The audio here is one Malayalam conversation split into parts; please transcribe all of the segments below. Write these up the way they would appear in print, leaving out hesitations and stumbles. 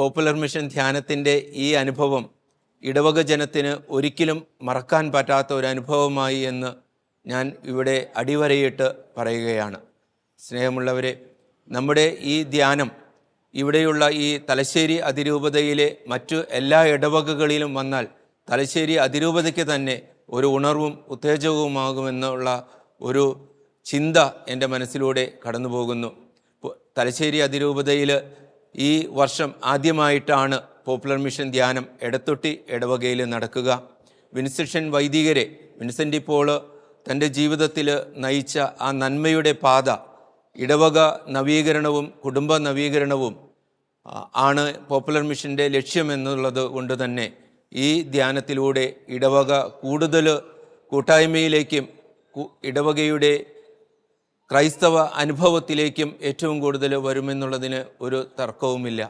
പോപ്പുലർ മിഷൻ ധ്യാനത്തിൻ്റെ ഈ അനുഭവം ഇടവക ജനത്തിന് ഒരിക്കലും മറക്കാൻ പറ്റാത്ത ഒരു അനുഭവമായി എന്ന് ഞാൻ ഇവിടെ അടിവരയിട്ട് പറയുകയാണ്. സ്നേഹമുള്ളവരെ, നമ്മുടെ ഈ ധ്യാനം ഇവിടെയുള്ള ഈ തലശ്ശേരി അതിരൂപതയിലെ മറ്റു എല്ലാ ഇടവകകളിലും വന്നാൽ തലശ്ശേരി അതിരൂപതയ്ക്ക് തന്നെ ഒരു ഉണർവും ഉത്തേജകവുമാകുമെന്നുള്ള ഒരു ചിന്ത എൻ്റെ മനസ്സിലൂടെ കടന്നു പോകുന്നു. തലശ്ശേരി അതിരൂപതയിൽ ഈ വർഷം ആദ്യമായിട്ടാണ് പോപ്പുലർ മിഷൻ ധ്യാനം എടത്തൊട്ടി ഇടവകയിൽ നടക്കുക. വിൻസെഷൻ വൈദികരെ വിൻസെൻ്റ് പോൾ തൻ്റെ ജീവിതത്തിൽ നയിച്ച ആ നന്മയുടെ പാത, ഇടവക നവീകരണവും കുടുംബ നവീകരണവും ആണ് പോപ്പുലർ മിഷൻ്റെ ലക്ഷ്യമെന്നുള്ളത് കൊണ്ട് തന്നെ ഈ ധ്യാനത്തിലൂടെ ഇടവക കൂടുതൽ കൂട്ടായ്മയിലേക്കും ഇടവകയുടെ ക്രൈസ്തവ അനുഭവത്തിലേക്കും ഏറ്റവും കൂടുതൽ വരുമെന്നുള്ളതിന് ഒരു തർക്കവുമില്ല.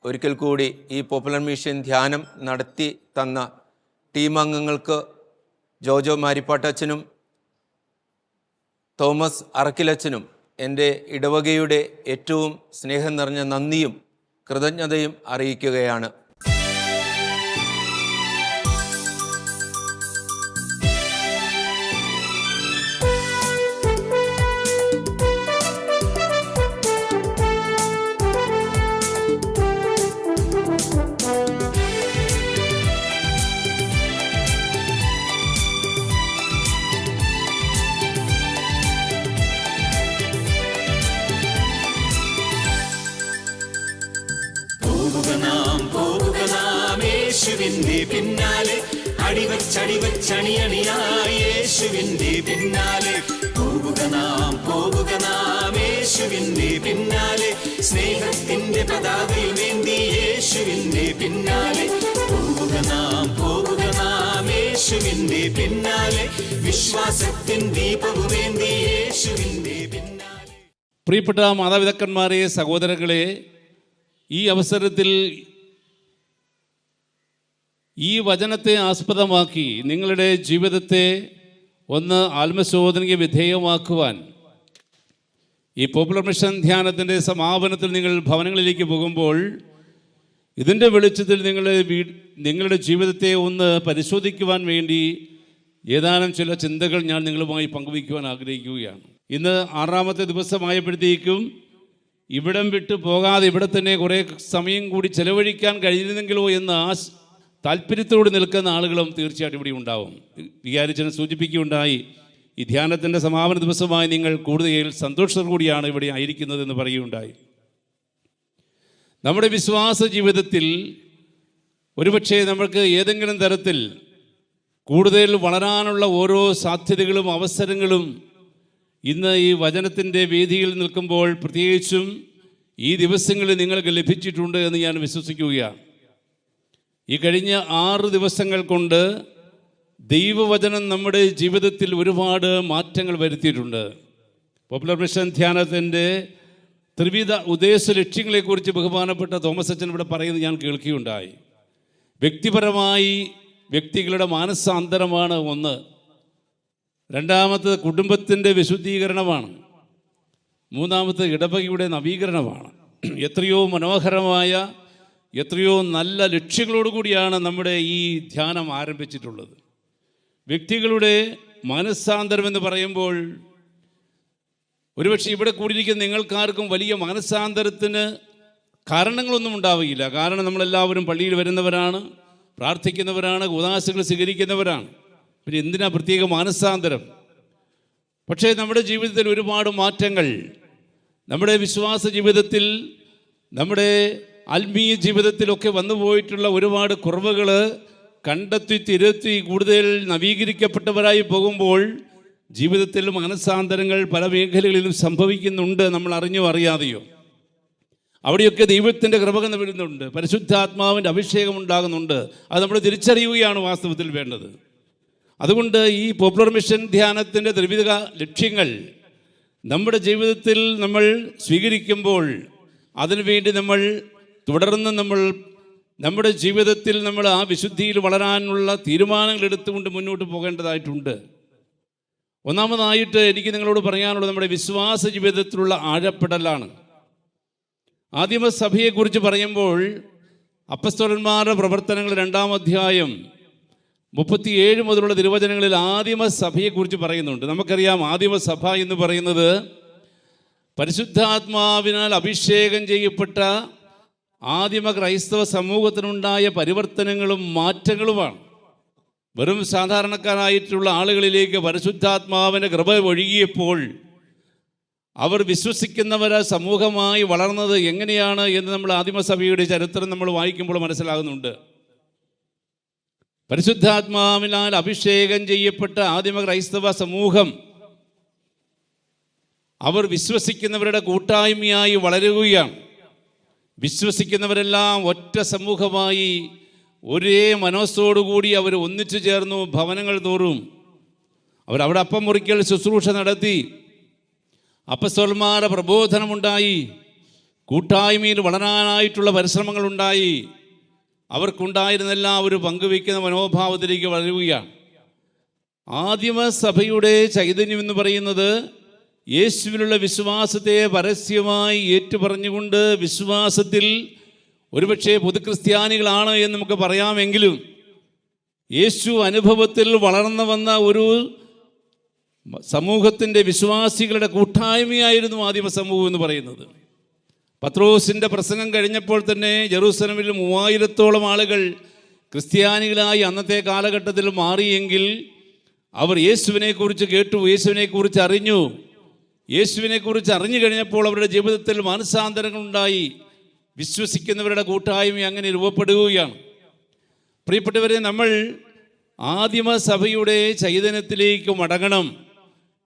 ഒരിക്കൽ കൂടി ഈ പോപ്പുലർ മിഷൻ ധ്യാനം നടത്തി തന്ന ടീം അംഗങ്ങൾക്ക് ജോജോ മാരിപ്പാട്ടച്ചനും തോമസ് അറക്കിലച്ചനും എൻ്റെ ഇടവകയുടെ ഏറ്റവും സ്നേഹം നിറഞ്ഞ നന്ദിയും കൃതജ്ഞതയും അറിയിക്കുകയാണ്. യേശുവിന്റെ പിന്നാലെ അടിവച്ചണിയായി യേശുവിന്റെ പിന്നാലെ പോകുക നാം യേശുവിന്റെ പിന്നാലെ സ്നേഹത്തിന്റെ പതാകയുമേന്തി യേശുവിന്റെ പിന്നാലെ പോകുക നാം യേശുവിന്റെ പിന്നാലെ വിശ്വാസത്തിൻ ദീപവുമേന്തി യേശുവിന്റെ പിന്നാലെ. പ്രിയപ്പെട്ട മാതാപിതാക്കന്മാരെ, സഹോദരങ്ങളെ, ഈ അവസരത്തിൽ ഈ വചനത്തെ ആസ്പദമാക്കി നിങ്ങളുടെ ജീവിതത്തെ ഒന്ന് ആത്മശോധനയ്ക്ക് വിധേയമാക്കുവാൻ ഈ പോപ്പുലർ മിഷൻ ധ്യാനത്തിൻ്റെ സമാപനത്തിൽ നിങ്ങൾ ഭവനങ്ങളിലേക്ക് പോകുമ്പോൾ ഇതിൻ്റെ വെളിച്ചത്തിൽ നിങ്ങളുടെ ജീവിതത്തെ ഒന്ന് പരിശോധിക്കുവാൻ വേണ്ടി ഏതാനും ചില ചിന്തകൾ ഞാൻ നിങ്ങളുമായി പങ്കുവയ്ക്കുവാൻ ആഗ്രഹിക്കുകയാണ്. ഇന്ന് 6ാമത്തെ ദിവസമായപ്പോഴത്തേക്കും ഇവിടം വിട്ട് പോകാതെ ഇവിടെ തന്നെ കുറേ സമയം കൂടി ചെലവഴിക്കാൻ കഴിയുന്നെങ്കിലോ എന്ന താല്പര്യത്തോട് നിൽക്കുന്ന ആളുകളും തീർച്ചയായിട്ടും ഇവിടെ ഉണ്ടാവും. വികാരിച്ചനെ സൂചിപ്പിക്കുകയുണ്ടായി, ഈ ധ്യാനത്തിൻ്റെ സമാപന ദിവസമായി നിങ്ങൾ കൂടുതൽ സന്തോഷത്തോടു കൂടിയാണ് ഇവിടെ ആയിരിക്കുന്നതെന്ന് പറയുകയുണ്ടായി. നമ്മുടെ വിശ്വാസ ജീവിതത്തിൽ ഒരുപക്ഷെ നമുക്ക് ഏതെങ്കിലും തരത്തിൽ കൂടുതൽ വളരാനുള്ള ഓരോ സാധ്യതകളും അവസരങ്ങളും ഇന്ന് ഈ വചനത്തിൻ്റെ വേദിയിൽ നിൽക്കുമ്പോൾ പ്രത്യേകിച്ചും ഈ ദിവസങ്ങളിൽ നിങ്ങൾക്ക് ലഭിച്ചിട്ടുണ്ട് എന്ന് ഞാൻ വിശ്വസിക്കുകയാണ്. ഈ കഴിഞ്ഞ 6 ദിവസങ്ങൾ കൊണ്ട് ദൈവവചനം നമ്മുടെ ജീവിതത്തിൽ ഒരുപാട് മാറ്റങ്ങൾ വരുത്തിയിട്ടുണ്ട്. പോപ്പുലർ മിഷൻ ധ്യാനത്തിൻ്റെ ത്രിവിധ ഉദ്ദേശ ലക്ഷ്യങ്ങളെക്കുറിച്ച് ബഹുമാനപ്പെട്ട തോമസ് അച്ഛൻ ഇവിടെ പറയുന്നത് ഞാൻ കേൾക്കുകയുണ്ടായി. വ്യക്തിപരമായി വ്യക്തികളുടെ മാനസാന്തരമാണ് ഒന്ന്, രണ്ടാമത്തത് കുടുംബത്തിൻ്റെ വിശുദ്ധീകരണമാണ്, മൂന്നാമത്തെ ഇടവകയുടെ നവീകരണമാണ്. എത്രയോ മനോഹരമായ എത്രയോ നല്ല ലക്ഷ്യങ്ങളോടുകൂടിയാണ് നമ്മുടെ ഈ ധ്യാനം ആരംഭിച്ചിട്ടുള്ളത്. വ്യക്തികളുടെ മനസ്സാന്തരം എന്ന് പറയുമ്പോൾ ഒരുപക്ഷെ ഇവിടെ കൂടിയിരിക്കുന്ന നിങ്ങൾക്കാർക്കും വലിയ മനസ്സാന്തരത്തിന് കാരണങ്ങളൊന്നും ഉണ്ടാവുകയില്ല. കാരണം നമ്മളെല്ലാവരും പള്ളിയിൽ വരുന്നവരാണ്, പ്രാർത്ഥിക്കുന്നവരാണ്, ഉദാസകൾ സ്വീകരിക്കുന്നവരാണ്. പിന്നെ എന്തിനാ പ്രത്യേക മനസ്സാന്തരം? പക്ഷേ നമ്മുടെ ജീവിതത്തിൽ ഒരുപാട് മാറ്റങ്ങൾ, നമ്മുടെ വിശ്വാസ ജീവിതത്തിൽ, നമ്മുടെ ആത്മീയ ജീവിതത്തിലൊക്കെ വന്നുപോയിട്ടുള്ള ഒരുപാട് കുറവുകൾ കണ്ടെത്തി തിരുത്തി കൂടുതൽ നവീകരിക്കപ്പെട്ടവരായി പോകുമ്പോൾ ജീവിതത്തിൽ മനസ്സാന്തരങ്ങൾ പല മേഖലകളിലും സംഭവിക്കുന്നുണ്ട്, നമ്മൾ അറിഞ്ഞോ അറിയാതെയോ. അവിടെയൊക്കെ ദൈവത്തിൻ്റെ കൃപ വരുന്നുണ്ട്, പരിശുദ്ധാത്മാവിൻ്റെ അഭിഷേകം ഉണ്ടാകുന്നുണ്ട്. അത് നമ്മൾ തിരിച്ചറിയുകയാണ് വാസ്തവത്തിൽ വേണ്ടത്. അതുകൊണ്ട് ഈ പോപ്പുലർ മിഷൻ ധ്യാനത്തിൻ്റെ ത്രിവിധ ലക്ഷ്യങ്ങൾ നമ്മുടെ ജീവിതത്തിൽ നമ്മൾ സ്വീകരിക്കുമ്പോൾ അതിനുവേണ്ടി നമ്മൾ തുടർന്ന് നമ്മുടെ ജീവിതത്തിൽ നമ്മൾ ആ വിശുദ്ധിയിൽ വളരാനുള്ള തീരുമാനങ്ങൾ എടുത്തുകൊണ്ട് മുന്നോട്ട് പോകേണ്ടതായിട്ടുണ്ട്. ഒന്നാമതായിട്ട് എനിക്ക് നിങ്ങളോട് പറയാനുള്ളത് നമ്മുടെ വിശ്വാസ ജീവിതത്തിലുള്ള ആഴപ്പെടലാണ്. ആദിമസഭയെക്കുറിച്ച് പറയുമ്പോൾ അപ്പസ്തോലന്മാരുടെ പ്രവർത്തനങ്ങൾ 2-ാം അധ്യായം 37 മുതലുള്ള തിരുവചനങ്ങളിൽ ആദിമസഭയെക്കുറിച്ച് പറയുന്നുണ്ട്. നമുക്കറിയാം, ആദിമസഭ എന്ന് പറയുന്നത് പരിശുദ്ധാത്മാവിനാൽ അഭിഷേകം ചെയ്യപ്പെട്ട ആദിമ ക്രൈസ്തവ സമൂഹത്തിനുണ്ടായ പരിവർത്തനങ്ങളും മാറ്റങ്ങളുമാണ്. വെറും സാധാരണക്കാരായിട്ടുള്ള ആളുകളിലേക്ക് പരിശുദ്ധാത്മാവിൻ്റെ കൃപ ഒഴുകിയപ്പോൾ അവർ വിശ്വസിക്കുന്നവരെ സമൂഹമായി വളർന്നത് എങ്ങനെയാണ് എന്ന് നമ്മൾ ആദിമസഭയുടെ ചരിത്രം നമ്മൾ വായിക്കുമ്പോൾ മനസ്സിലാകുന്നുണ്ട്. പരിശുദ്ധാത്മാവിനാൽ അഭിഷേകം ചെയ്യപ്പെട്ട ആദിമ ക്രൈസ്തവ സമൂഹം അവർ വിശ്വസിക്കുന്നവരുടെ കൂട്ടായ്മയായി വളരുകയാണ്. വിശ്വസിക്കുന്നവരെല്ലാം ഒറ്റ സമൂഹമായി ഒരേ മനസ്സോടുകൂടി അവർ ഒന്നിച്ചു ചേർന്നു. ഭവനങ്ങൾ തോറും അവരവിടെ അപ്പം മുറിക്കൽ ശുശ്രൂഷ നടത്തി. അപ്പസ്തോലന്മാരുടെ പ്രബോധനമുണ്ടായി. കൂട്ടായ്മയിൽ വളരാനായിട്ടുള്ള പരിശ്രമങ്ങളുണ്ടായി. അവർക്കുണ്ടായിരുന്നെല്ലാം ഒരു പങ്കുവയ്ക്കുന്ന മനോഭാവത്തിലേക്ക് വളരുകയാണ്. ആദിമസഭയുടെ ചൈതന്യം എന്ന് പറയുന്നത് യേശുവിലുള്ള വിശ്വാസത്തെ പരസ്യമായി ഏറ്റുപറഞ്ഞുകൊണ്ട് വിശ്വാസത്തിൽ ഒരുപക്ഷെ പുതുക്രിസ്ത്യാനികളാണ് എന്ന് നമുക്ക് പറയാമെങ്കിലും യേശു അനുഭവത്തിൽ വളർന്നു വന്ന ഒരു സമൂഹത്തിൻ്റെ വിശ്വാസികളുടെ കൂട്ടായ്മയായിരുന്നു ആദിമ സമൂഹം എന്ന് പറയുന്നത്. പത്രോസിൻ്റെ പ്രസംഗം കഴിഞ്ഞപ്പോൾ തന്നെ ജെറൂസലമിൽ 3000-ഓളം ആളുകൾ ക്രിസ്ത്യാനികളായി അന്നത്തെ കാലഘട്ടത്തിൽ മാറിയെങ്കിൽ അവർ യേശുവിനെക്കുറിച്ച് കേട്ടു, യേശുവിനെക്കുറിച്ച് അറിഞ്ഞു. യേശുവിനെക്കുറിച്ച് അറിഞ്ഞു കഴിഞ്ഞപ്പോൾ അവരുടെ ജീവിതത്തിൽ മാനസാന്തരങ്ങളുണ്ടായി. വിശ്വസിക്കുന്നവരുടെ കൂട്ടായ്മ അങ്ങനെ രൂപപ്പെടുകയാണ്. പ്രിയപ്പെട്ടവരെ, നമ്മൾ ആദിമസഭയുടെ ചൈതന്യത്തിലേക്ക് മടങ്ങണം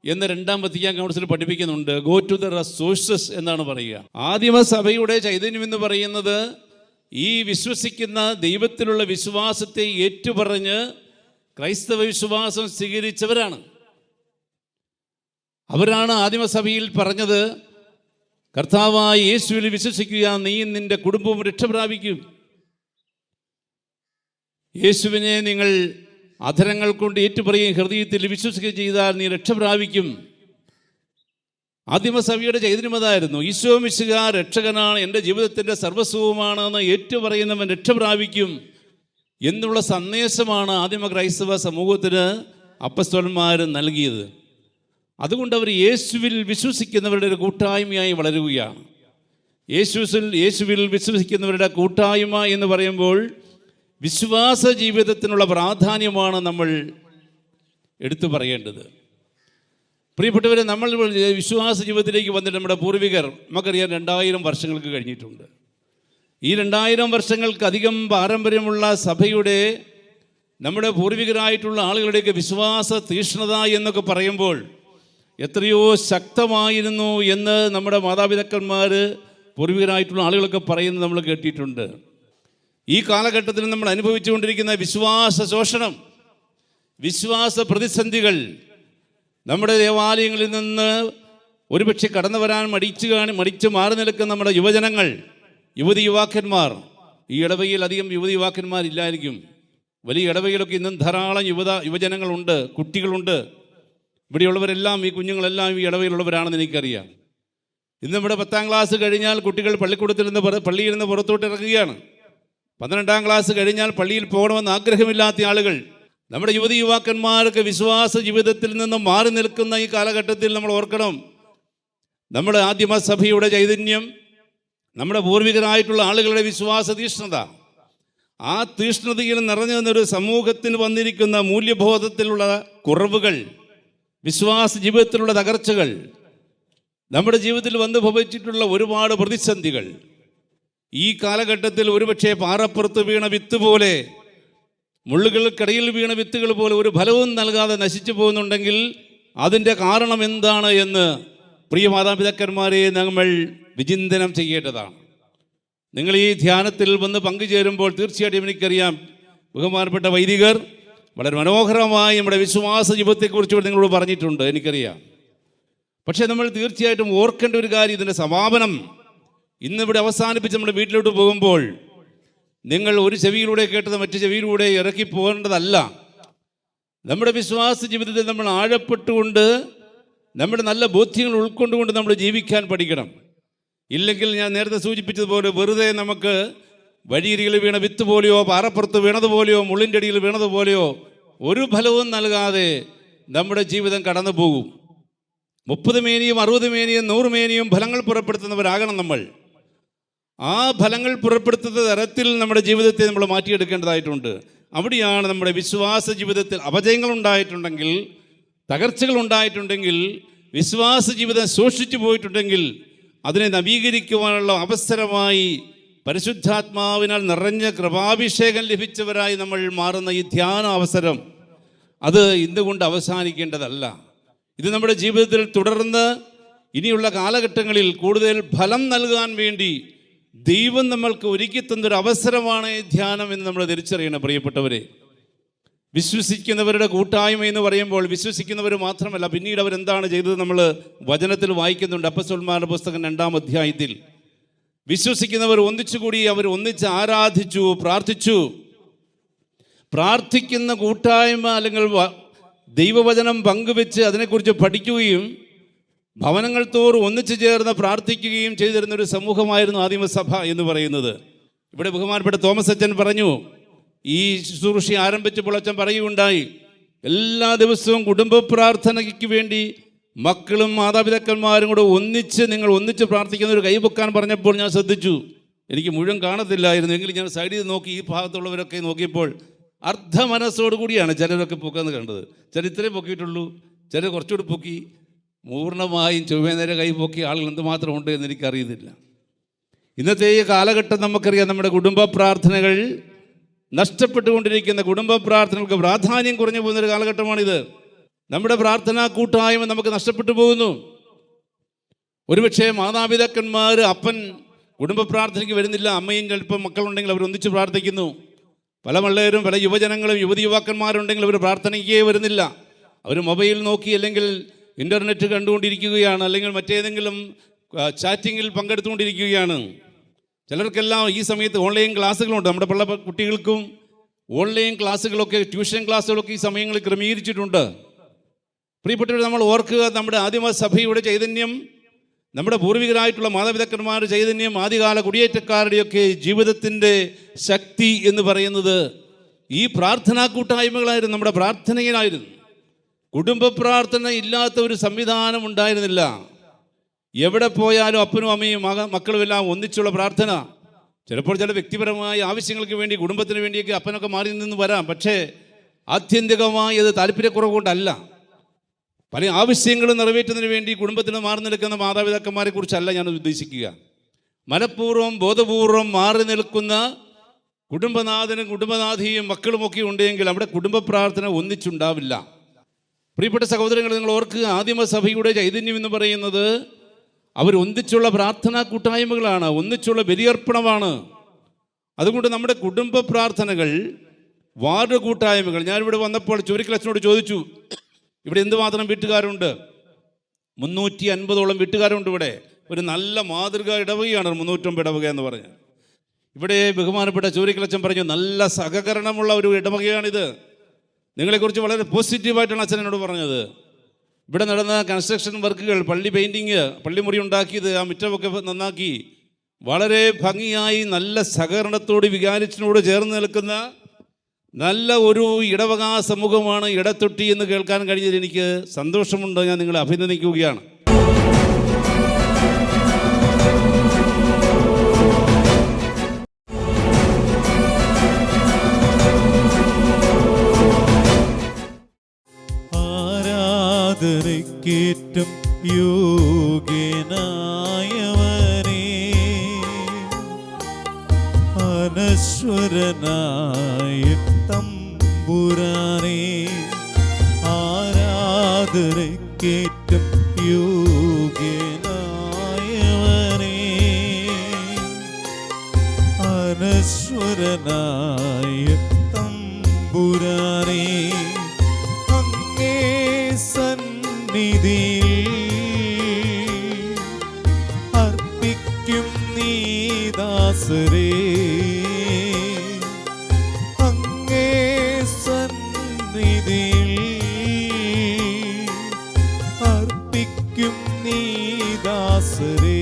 എന്ന് 2-ാം വത്തിക്കാൻ കൗൺസിൽ പഠിപ്പിക്കുന്നുണ്ട്. ഗോ ടു ദ സോഴ്സസ് എന്നാണ് പറയുക. ആദിമസഭയുടെ ചൈതന്യം എന്ന് പറയുന്നത് ഈ വിശ്വസിക്കുന്ന ദൈവത്തിലുള്ള വിശ്വാസത്തെ ഏറ്റുപറഞ്ഞ് ക്രൈസ്തവ വിശ്വാസം സ്വീകരിച്ചവരാണ്. അവരാണ് ആദിമസഭയിൽ പറഞ്ഞത്, കർത്താവായ യേശുവിൽ വിശ്വസിക്കുക, നീയും നിന്റെ കുടുംബവും രക്ഷ പ്രാപിക്കും. യേശുവിനെ നിങ്ങൾ അധരങ്ങൾ കൊണ്ട് ഏറ്റുപറയുകയും ഹൃദയത്തിൽ വിശ്വസിക്കുകയും ചെയ്താൽ നീ രക്ഷ പ്രാപിക്കും. ആദിമസഭയുടെ ചൈതന്യം അതായിരുന്നു. ഈശോ മിശിഹാ രക്ഷകനാണ്, എൻ്റെ ജീവിതത്തിൻ്റെ സർവസ്വവുമാണെന്ന് ഏറ്റുപറയുന്നവൻ രക്ഷ പ്രാപിക്കും എന്നുള്ള സന്ദേശമാണ് ആദിമ ക്രൈസ്തവ സമൂഹത്തിന് അപ്പസ്തോലന്മാർ നൽകിയത്. അതുകൊണ്ട് അവർ യേശുവിൽ വിശ്വസിക്കുന്നവരുടെ ഒരു കൂട്ടായ്മയായി വളരുകയാണ്. യേശുവിൽ വിശ്വസിക്കുന്നവരുടെ കൂട്ടായ്മ എന്ന് പറയുമ്പോൾ വിശ്വാസ ജീവിതത്തിനുള്ള പ്രാധാന്യമാണ് നമ്മൾ എടുത്തു പറയേണ്ടത്. പ്രിയപ്പെട്ടവരെ, നമ്മൾ വിശ്വാസ ജീവിതത്തിലേക്ക് വന്നിട്ട് നമ്മുടെ പൂർവികർ, നമുക്കറിയാം 2000 വർഷങ്ങൾക്ക് കഴിഞ്ഞിട്ടുണ്ട്. ഈ 2000 വർഷങ്ങൾക്കധികം പാരമ്പര്യമുള്ള സഭയുടെ നമ്മുടെ പൂർവികരായിട്ടുള്ള ആളുകളുടെയൊക്കെ വിശ്വാസ തീഷ്ണത എന്നൊക്കെ പറയുമ്പോൾ എത്രയോ ശക്തമായിരുന്നു എന്ന് നമ്മുടെ മാതാപിതാക്കന്മാർ, പൂർവികരായിട്ടുള്ള ആളുകളൊക്കെ പറയുന്നത് നമ്മൾ കേട്ടിട്ടുണ്ട്. ഈ കാലഘട്ടത്തിൽ നമ്മൾ അനുഭവിച്ചുകൊണ്ടിരിക്കുന്ന വിശ്വാസ ശോഷണം, വിശ്വാസ പ്രതിസന്ധികൾ, നമ്മുടെ ദേവാലയങ്ങളിൽ നിന്ന് ഒരുപക്ഷെ കടന്നു വരാൻ മടിച്ച് മാറി നിൽക്കുന്ന നമ്മുടെ യുവജനങ്ങൾ, യുവാക്കന്മാർ. ഈ ഇടവകയിൽ അധികം യുവാക്കന്മാരില്ലായിരിക്കും. വലിയ ഇടവകയിലൊക്കെ ഇന്നും ധാരാളം യുവജനങ്ങളുണ്ട്, കുട്ടികളുണ്ട്. ഇവിടെയുള്ളവരെല്ലാം, ഈ കുഞ്ഞുങ്ങളെല്ലാം ഈ ഇടവകയിലുള്ളവരാണെന്ന് എനിക്കറിയാം. ഇന്ന് ഇവിടെ 10ാം ക്ലാസ് കഴിഞ്ഞാൽ കുട്ടികൾ പള്ളിയിൽ നിന്ന് പുറത്തോട്ട് ഇറങ്ങുകയാണ്. 12ാം ക്ലാസ് കഴിഞ്ഞാൽ പള്ളിയിൽ പോകണമെന്ന് ആഗ്രഹമില്ലാത്ത ആളുകൾ. നമ്മുടെ യുവാക്കന്മാർക്ക് വിശ്വാസ ജീവിതത്തിൽ നിന്ന് മാറി നിൽക്കുന്ന ഈ കാലഘട്ടത്തിൽ നമ്മൾ ഓർക്കണം, നമ്മുടെ ആദിമസഭയുടെ ചൈതന്യം, നമ്മുടെ പൂർവികരായിട്ടുള്ള ആളുകളുടെ വിശ്വാസ തീഷ്ണത, ആ തീഷ്ണതയിൽ നിറഞ്ഞു നിന്നൊരു സമൂഹത്തിന് വന്നിരിക്കുന്ന മൂല്യബോധത്തിലുള്ള കുറവുകൾ, വിശ്വാസ ജീവിതത്തിലുള്ള തകർച്ചകൾ, നമ്മുടെ ജീവിതത്തിൽ വന്നു ഭവിച്ചിട്ടുള്ള ഒരുപാട് പ്രതിസന്ധികൾ ഈ കാലഘട്ടത്തിൽ ഒരുപക്ഷെ പാറപ്പുറത്ത് വീണ വിത്ത് പോലെ, മുള്ളുകൾക്കിടയിൽ വീണ വിത്തുകൾ പോലെ ഒരു ഫലവും നൽകാതെ നശിച്ചു പോകുന്നുണ്ടെങ്കിൽ അതിൻ്റെ കാരണം എന്താണ് എന്ന് പ്രിയ മാതാപിതാക്കന്മാരെ നമ്മൾ വിചിന്തനം ചെയ്യേണ്ടതാണ്. നിങ്ങൾ ഈ ധ്യാനത്തിൽ വന്ന് പങ്കുചേരുമ്പോൾ തീർച്ചയായിട്ടും എനിക്കറിയാം, ബഹുമാനപ്പെട്ട വൈദികർ വളരെ മനോഹരമായി നമ്മുടെ വിശ്വാസ ജീവിതത്തെക്കുറിച്ച് നിങ്ങളോട് പറഞ്ഞിട്ടുണ്ട്, എനിക്കറിയാം. പക്ഷേ നമ്മൾ തീർച്ചയായിട്ടും ഓർക്കേണ്ട ഒരു കാര്യം, ഇതിൻ്റെ സമാപനം ഇന്നിവിടെ അവസാനിപ്പിച്ച് നമ്മുടെ വീട്ടിലോട്ട് പോകുമ്പോൾ നിങ്ങൾ ഒരു ചെവിയിലൂടെ കേട്ടത് മറ്റു ചെവിയിലൂടെ ഇറക്കി പോകേണ്ടതല്ല. നമ്മുടെ വിശ്വാസ ജീവിതത്തിൽ നമ്മൾ ആഴപ്പെട്ടുകൊണ്ട് നമ്മുടെ നല്ല ബോധ്യങ്ങൾ ഉൾക്കൊണ്ടുകൊണ്ട് നമ്മൾ ജീവിക്കാൻ പഠിക്കണം. ഇല്ലെങ്കിൽ ഞാൻ നേരത്തെ സൂചിപ്പിച്ചതുപോലെ വെറുതെ നമുക്ക് വഴിയരികിൽ വീണ വിത്ത് പോലെയോ പാറപ്പുറത്ത് വീണതുപോലെയോ മുള്ളിൻ്റെ അടിയിൽ വീണതുപോലെയോ ഒരു ഫലവും നൽകാതെ നമ്മുടെ ജീവിതം കടന്നു പോകും. 30 മേനിയും 60 മേനിയും 100 മേനിയും ഫലങ്ങൾ പുറപ്പെടുത്തുന്നവരാകണം നമ്മൾ. ആ ഫലങ്ങൾ പുറപ്പെടുത്തുന്ന തരത്തിൽ നമ്മുടെ ജീവിതത്തെ നമ്മൾ മാറ്റിയെടുക്കേണ്ടതായിട്ടുണ്ട്. അവിടെയാണ് നമ്മുടെ വിശ്വാസ ജീവിതത്തിൽ അപജയങ്ങൾ ഉണ്ടായിട്ടുണ്ടെങ്കിൽ, തകർച്ചകൾ ഉണ്ടായിട്ടുണ്ടെങ്കിൽ, വിശ്വാസ ജീവിതം ശോഷിച്ചു പോയിട്ടുണ്ടെങ്കിൽ അതിനെ നവീകരിക്കുവാനുള്ള അവസരമായി പരിശുദ്ധാത്മാവിനാൽ നിറഞ്ഞ കൃപാഭിഷേകം ലഭിച്ചവരായി നമ്മൾ മാറുന്ന ഈ ധ്യാന അവസരം അത് ഇന്നുകൊണ്ട് അവസാനിക്കേണ്ടതല്ല. ഇത് നമ്മുടെ ജീവിതത്തിൽ തുടർന്ന് ഇനിയുള്ള കാലഘട്ടങ്ങളിൽ കൂടുതൽ ഫലം നൽകാൻ വേണ്ടി ദൈവം നമ്മൾക്ക് ഒരുക്കി തന്നൊരു അവസരമാണ് ഈ ധ്യാനം എന്ന് നമ്മൾ തിരിച്ചറിയണം. പ്രിയപ്പെട്ടവരെ, വിശ്വസിക്കുന്നവരുടെ കൂട്ടായ്മ എന്ന് പറയുമ്പോൾ വിശ്വസിക്കുന്നവർ മാത്രമല്ല, പിന്നീട് അവരെന്താണ് ചെയ്തത് നമ്മൾ വചനത്തിൽ വായിക്കുന്നുണ്ട്. അപ്പോസ്തലന്മാരുടെ പുസ്തകം 2-ാം അധ്യായത്തിൽ വിശ്വസിക്കുന്നവർ ഒന്നിച്ചുകൂടി, അവർ ഒന്നിച്ച് ആരാധിച്ചു, പ്രാർത്ഥിച്ചു. പ്രാർത്ഥിക്കുന്ന കൂട്ടായ്മ അല്ലെങ്കിൽ ദൈവവചനം പങ്കുവെച്ച് അതിനെക്കുറിച്ച് പഠിക്കുകയും ഭവനങ്ങൾ തോറും ഒന്നിച്ചു ചേർന്ന് പ്രാർത്ഥിക്കുകയും ചെയ്തിരുന്നൊരു സമൂഹമായിരുന്നു ആദിമസഭ എന്ന് പറയുന്നത്. ഇവിടെ ബഹുമാനപ്പെട്ട തോമസ് അച്ഛൻ പറഞ്ഞു, ഈ ശുശ്രൂഷ ആരംഭിച്ചപ്പോൾ അച്ഛൻ പറയുകയുണ്ടായി, എല്ലാ ദിവസവും കുടുംബ പ്രാർത്ഥനയ്ക്ക് വേണ്ടി മക്കളും മാതാപിതാക്കന്മാരും കൂടെ നിങ്ങൾ ഒന്നിച്ച് പ്രാർത്ഥിക്കുന്ന ഒരു കൈപൊക്കാൻ പറഞ്ഞപ്പോൾ ഞാൻ ശ്രദ്ധിച്ചു. എനിക്ക് മുഴുവൻ കാണത്തില്ലായിരുന്നു, എങ്കിലും ഞാൻ സൈഡിൽ നോക്കി ഈ ഭാഗത്തുള്ളവരൊക്കെ നോക്കിയപ്പോൾ അർദ്ധ മനസ്സോടുകൂടിയാണ് ചിലരൊക്കെ പൊക്കുന്നത് കണ്ടത്. ചിലർ ഇത്രയും പൊക്കിയിട്ടുള്ളൂ, ചിലർ കുറച്ചുകൂടി പൊക്കി. പൂർണ്ണമായും ചൊവ്വേനേരെ കൈ പൊക്കിയ ആളുകൾ എന്തുമാത്രം ഉണ്ട് എന്ന് എനിക്കറിയുന്നില്ല. ഇന്നത്തെ ഈ കാലഘട്ടം നമുക്കറിയാം, നമ്മുടെ കുടുംബ പ്രാർത്ഥനകൾ നഷ്ടപ്പെട്ടുകൊണ്ടിരിക്കുന്ന, കുടുംബ പ്രാർത്ഥനകൾക്ക് പ്രാധാന്യം കുറഞ്ഞു പോകുന്നൊരു കാലഘട്ടമാണിത്. നമ്മുടെ പ്രാർത്ഥനാ കൂട്ടായ്മ നമുക്ക് നഷ്ടപ്പെട്ടു പോകുന്നു. ഒരുപക്ഷെ മാതാപിതാക്കന്മാർ, അപ്പൻ കുടുംബ പ്രാർത്ഥനയ്ക്ക് വരുന്നില്ല, അമ്മയും ചിലപ്പോൾ മക്കളുണ്ടെങ്കിൽ അവർ ഒന്നിച്ച് പ്രാർത്ഥിക്കുന്നു. പല പിള്ളേരും, പല യുവജനങ്ങളും യുവതിയുവാക്കന്മാരുണ്ടെങ്കിൽ അവർ പ്രാർത്ഥനയ്ക്കേ വരുന്നില്ല. അവർ മൊബൈൽ നോക്കി അല്ലെങ്കിൽ ഇൻ്റർനെറ്റ് കണ്ടുകൊണ്ടിരിക്കുകയാണ്, അല്ലെങ്കിൽ മറ്റേതെങ്കിലും ചാറ്റിങ്ങിൽ പങ്കെടുത്തുകൊണ്ടിരിക്കുകയാണ്. ചിലർക്കെല്ലാം ഈ സമയത്ത് ഓൺലൈൻ ക്ലാസ്സുകളുണ്ട്. നമ്മുടെ പല കുട്ടികൾക്കും ഓൺലൈൻ ക്ലാസ്സുകളൊക്കെ, ട്യൂഷൻ ക്ലാസ്സുകളൊക്കെ ഈ സമയങ്ങളിൽ ക്രമീകരിച്ചിട്ടുണ്ട്. പ്രിയപ്പെട്ടവർ, നമ്മൾ ഓർക്കുക, നമ്മുടെ ആദിമസഭയുടെ ചൈതന്യം, നമ്മുടെ പൂർവികരായിട്ടുള്ള മാതാപിതാക്കന്മാരുടെ ചൈതന്യം, ആദ്യകാല കുടിയേറ്റക്കാരുടെയൊക്കെ ജീവിതത്തിൻ്റെ ശക്തി എന്ന് പറയുന്നത് ഈ പ്രാർത്ഥനാ കൂട്ടായ്മകളായിരുന്നു, നമ്മുടെ പ്രാർത്ഥനയിലായിരുന്നു. കുടുംബ പ്രാർത്ഥന ഇല്ലാത്ത ഒരു സംവിധാനം ഉണ്ടായിരുന്നില്ല. എവിടെ പോയാലും അപ്പനും അമ്മയും മക്കളും എല്ലാം ഒന്നിച്ചുള്ള പ്രാർത്ഥന. ചിലപ്പോൾ ചില വ്യക്തിപരമായ ആവശ്യങ്ങൾക്ക് വേണ്ടി, കുടുംബത്തിന് വേണ്ടിയൊക്കെ അപ്പനൊക്കെ മാറി നിന്ന് വരാം. പക്ഷേ ആത്യന്തികമായി അത് താല്പര്യക്കുറവ് കൊണ്ടല്ല. പല ആവശ്യങ്ങളും നിറവേറ്റുന്നതിന് വേണ്ടി കുടുംബത്തിന് മാറി നിൽക്കുന്ന മാതാപിതാക്കന്മാരെ കുറിച്ചല്ല ഞാൻ ഉദ്ദേശിക്കുക. മനഃപൂർവ്വം ബോധപൂർവം മാറി നിൽക്കുന്ന കുടുംബനാഥനും കുടുംബനാഥിയും മക്കളുമൊക്കെ ഉണ്ടെങ്കിൽ അവിടെ കുടുംബ പ്രാർത്ഥന ഒന്നിച്ചുണ്ടാവില്ല. പ്രിയപ്പെട്ട സഹോദരങ്ങൾ, നിങ്ങൾ ഓർക്കുക, ആദിമസഭയുടെ ചൈതന്യം എന്ന് പറയുന്നത് അവർ ഒന്നിച്ചുള്ള പ്രാർത്ഥനാ കൂട്ടായ്മകളാണ്, ഒന്നിച്ചുള്ള ബലിയർപ്പണമാണ്. അതുകൊണ്ട് നമ്മുടെ കുടുംബ പ്രാർത്ഥനകൾ, വാർഡ് കൂട്ടായ്മകൾ, ഞാനിവിടെ വന്നപ്പോൾ ചുരുക്കലച്ഛനോട് ചോദിച്ചു, ഇവിടെ എന്തുമാത്രം വീട്ടുകാരുണ്ട്? 350ഓളം വീട്ടുകാരുണ്ട് ഇവിടെ. ഒരു നല്ല മാതൃക ഇടവകയാണ് 350 ഇടവക എന്ന് പറഞ്ഞാൽ. ഇവിടെ ബഹുമാനപ്പെട്ട ചൂരിക്കലച്ചൻ പറഞ്ഞു, നല്ല സഹകരണമുള്ള ഒരു ഇടവകയാണിത്. നിങ്ങളെക്കുറിച്ച് വളരെ പോസിറ്റീവായിട്ടാണ് അച്ഛൻ എന്നോട് പറഞ്ഞത്. ഇവിടെ നടന്ന കൺസ്ട്രക്ഷൻ വർക്കുകൾ, പള്ളി പെയിൻറ്റിങ്, പള്ളിമുറി ഉണ്ടാക്കിയത്, ആ മുറ്റമൊക്കെ നന്നാക്കി വളരെ ഭംഗിയായി നല്ല സഹകരണത്തോട് വികാരിച്ചിനോട് ചേർന്ന് നിൽക്കുന്ന നല്ല ഒരു ഇടവക സമൂഹമാണ് ഇടത്തൊട്ടി എന്ന് കേൾക്കാൻ കഴിഞ്ഞതിൽ എനിക്ക് സന്തോഷമുണ്ട്. ഞാൻ നിങ്ങളെ അഭിനന്ദിക്കുകയാണ്. ആരാധനയ്ക്കേറ്റം യോഗ്യനായവനേ, അനശ്വരനായ തമ്പുരാനേ, ആരാധനയ്ക്കേറ്റം യോഗ്യനായവനേ, അനശ്വരനായ തമ്പുരാനേ, അങ്ങേ സന്നിധിയിൽ അർപ്പിക്കും നീ ദാസരേ, അർപ്പിക്കും നീ ദാസരേ,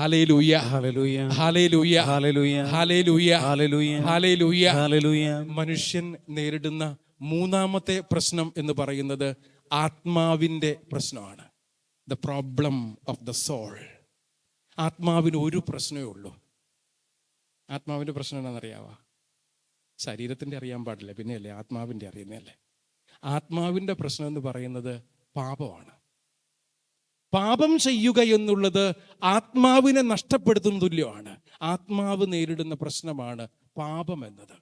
ഹല്ലേലൂയ, ഹല്ലേലൂയ, ഹല്ലേലൂയ, ഹല്ലേലൂയ, ഹല്ലേലൂയ, ഹല്ലേലൂയ, ഹല്ലേലൂയ. ഹല്ലേലൂയ. മനുഷ്യൻ നേരിടുന്ന മൂന്നാമത്തെ പ്രശ്നം എന്ന് പറയുന്നത് ആത്മാവിൻ്റെ പ്രശ്നമാണ്. The problem of the soul. ആത്മാവിന് ഒരു പ്രശ്നമേ ഉള്ളൂ. ആത്മാവിൻ്റെ പ്രശ്നം എന്താണെന്നറിയാവോ? ശരീരത്തിൻ്റെ അറിയാൻ പാടില്ല, പിന്നെയല്ലേ ആത്മാവിൻ്റെ അറിയുന്നതല്ലേ. ആത്മാവിൻ്റെ പ്രശ്നം എന്ന് പറയുന്നത് പാപമാണ്. പാപം ചെയ്യുക എന്നുള്ളത് ആത്മാവിനെ നഷ്ടപ്പെടുത്തുന്ന തുല്യമാണ്. ആത്മാവ് നേരിടുന്ന പ്രശ്നമാണ് പാപം എന്നത്.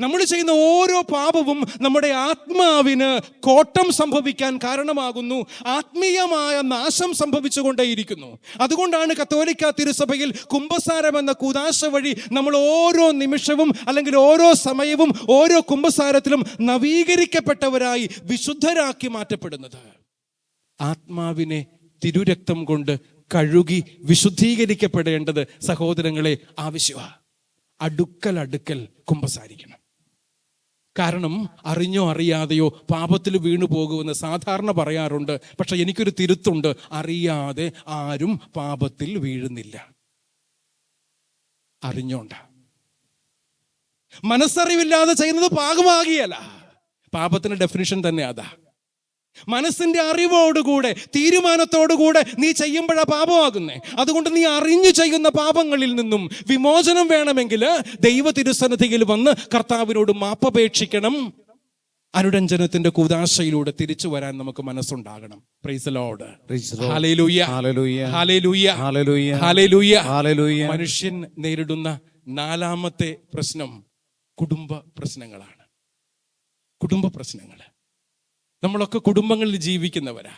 നമ്മൾ ചെയ്യുന്ന ഓരോ പാപവും നമ്മുടെ ആത്മാവിന് കോട്ടം സംഭവിക്കാൻ കാരണമാകുന്നു. ആത്മീയമായ നാശം സംഭവിച്ചുകൊണ്ടേയിരിക്കുന്നു. അതുകൊണ്ടാണ് കത്തോലിക്ക തിരുസഭയിൽ കുമ്പസാരം എന്ന കൂദാശ വഴി നമ്മൾ ഓരോ നിമിഷവും അല്ലെങ്കിൽ ഓരോ സമയവും ഓരോ കുമ്പസാരത്തിലും നവീകരിക്കപ്പെട്ടവരായി വിശുദ്ധരാക്കി മാറ്റപ്പെടുന്നത്. ആത്മാവിനെ തിരുരക്തം കൊണ്ട് കഴുകി വിശുദ്ധീകരിക്കപ്പെടേണ്ടത് സഹോദരങ്ങളെ ആവശ്യമാണ്. അടുക്കൽ കുമ്പസാരിക്കണം. കാരണം അറിഞ്ഞോ അറിയാതെയോ പാപത്തിൽ വീണു പോകുമെന്ന് സാധാരണ പറയാറുണ്ട്. പക്ഷെ എനിക്കൊരു തിരുത്തുണ്ട്, അറിയാതെ ആരും പാപത്തിൽ വീഴുന്നില്ല. അറിഞ്ഞോണ്ട. മനസ്സറിവില്ലാതെ ചെയ്യുന്നത് പാപമാകിയല്ല. പാപത്തിന്റെ ഡെഫിനിഷൻ തന്നെ അതാ. മനസ്സിന്റെ അറിവോടുകൂടെ തീരുമാനത്തോടുകൂടെ നീ ചെയ്യുമ്പോഴാ പാപമാകുന്നേ. അതുകൊണ്ട് നീ അറിഞ്ഞു ചെയ്യുന്ന പാപങ്ങളിൽ നിന്നും വിമോചനം വേണമെങ്കിൽ ദൈവ തിരുസന്നിധിയിൽ വന്ന് കർത്താവിനോട് മാപ്പപേക്ഷിക്കണം. അനുരഞ്ജനത്തിന്റെ കൂദാശയിലൂടെ തിരിച്ചു വരാൻ നമുക്ക് മനസ്സുണ്ടാകണം. Praise the lord. ഹല്ലേലൂയ, ഹല്ലേലൂയ, ഹല്ലേലൂയ, ഹല്ലേലൂയ, ഹല്ലേലൂയ. മനുഷ്യൻ നേരിടുന്ന നാലാമത്തെ പ്രശ്നം കുടുംബ പ്രശ്നങ്ങളാണ്. കുടുംബ പ്രശ്നങ്ങൾ. നമ്മളൊക്കെ കുടുംബങ്ങളിൽ ജീവിക്കുന്നവരാ.